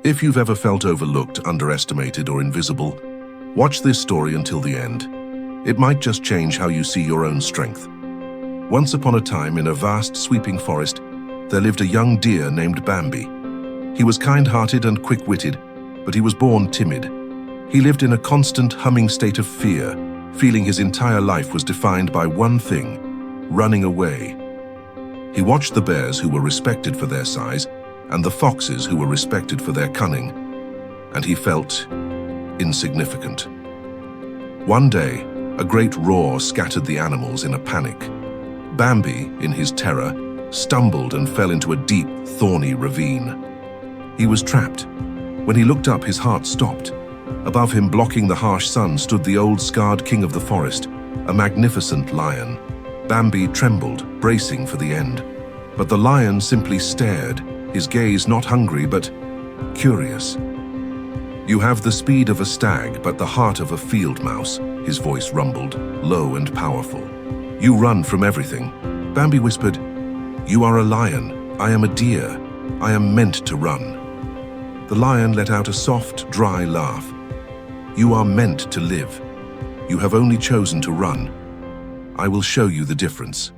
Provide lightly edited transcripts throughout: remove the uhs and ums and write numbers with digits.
If you've ever felt overlooked, underestimated, or invisible, watch this story until the end. It might just change how you see your own strength. Once upon a time, in a vast, sweeping forest, there lived a young deer named Bambi. He was kind-hearted and quick-witted, but he was born timid. He lived in a constant, humming state of fear, feeling his entire life was defined by one thing: running away. He watched the bears, who were respected for their size, and the foxes, who were respected for their cunning, and he felt insignificant. One day, a great roar scattered the animals in a panic. Bambi, in his terror, stumbled and fell into a deep, thorny ravine. He was trapped. When he looked up, his heart stopped. Above him, blocking the harsh sun, stood the old scarred king of the forest, a magnificent lion. Bambi trembled, bracing for the end. But the lion simply stared, his gaze not hungry but curious. "You have the speed of a stag, but the heart of a field mouse," his voice rumbled, low and powerful. "You run from everything." Bambi whispered, "You are a lion, I am a deer. I am meant to run." The lion let out a soft, dry laugh. "You are meant to live. You have only chosen to run. I will show you the difference."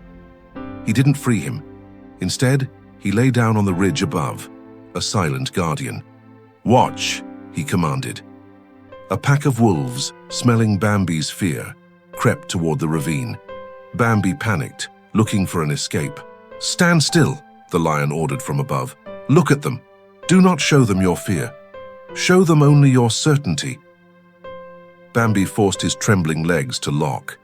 He didn't free him. Instead, he lay down on the ridge above, a silent guardian. "Watch," he commanded. A pack of wolves, smelling Bambi's fear, crept toward the ravine. Bambi panicked, looking for an escape. "Stand still," the lion ordered from above. "Look at them. Do not show them your fear. Show them only your certainty." Bambi forced his trembling legs to lock.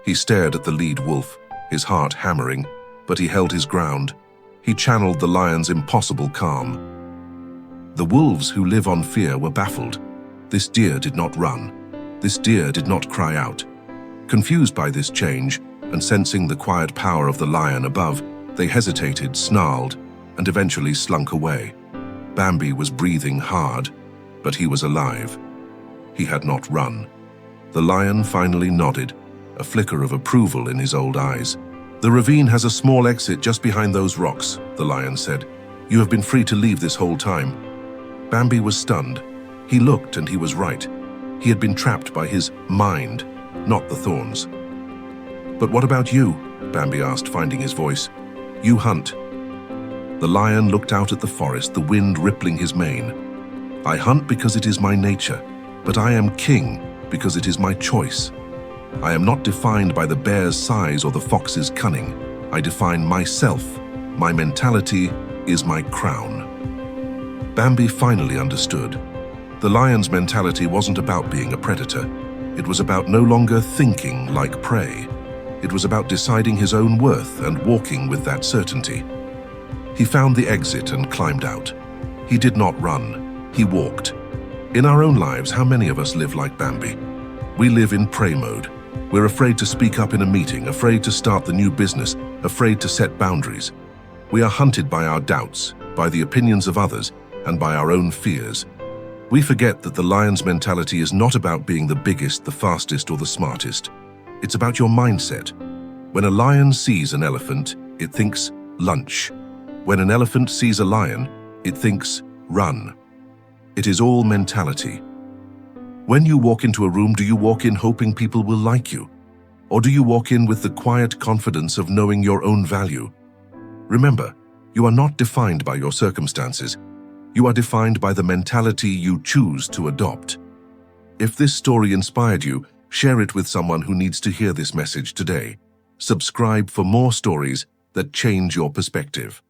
He stared at the lead wolf, his heart hammering, but he held his ground. He channeled the lion's impossible calm. The wolves who live on fear were baffled. This deer did not run. This deer did not cry out. Confused by this change, and sensing the quiet power of the lion above, they hesitated, snarled, and eventually slunk away. Bambi was breathing hard, but he was alive. He had not run. The lion finally nodded, a flicker of approval in his old eyes. "The ravine has a small exit just behind those rocks," the lion said. "You have been free to leave this whole time." Bambi was stunned. He looked, and he was right. He had been trapped by his mind, not the thorns. "But what about you?" Bambi asked, finding his voice. "You hunt." The lion looked out at the forest, the wind rippling his mane. "I hunt because it is my nature, but I am king because it is my choice. I am not defined by the bear's size or the fox's cunning. I define myself. My mentality is my crown." Bambi finally understood. The lion's mentality wasn't about being a predator. It was about no longer thinking like prey. It was about deciding his own worth and walking with that certainty. He found the exit and climbed out. He did not run. He walked. In our own lives, how many of us live like Bambi? We live in prey mode. We're afraid to speak up in a meeting, afraid to start the new business, afraid to set boundaries. We are hunted by our doubts, by the opinions of others, and by our own fears. We forget that the lion's mentality is not about being the biggest, the fastest, or the smartest. It's about your mindset. When a lion sees an elephant, it thinks lunch. When an elephant sees a lion, it thinks run. It is all mentality. When you walk into a room, do you walk in hoping people will like you? Or do you walk in with the quiet confidence of knowing your own value? Remember, you are not defined by your circumstances. You are defined by the mentality you choose to adopt. If this story inspired you, share it with someone who needs to hear this message today. Subscribe for more stories that change your perspective.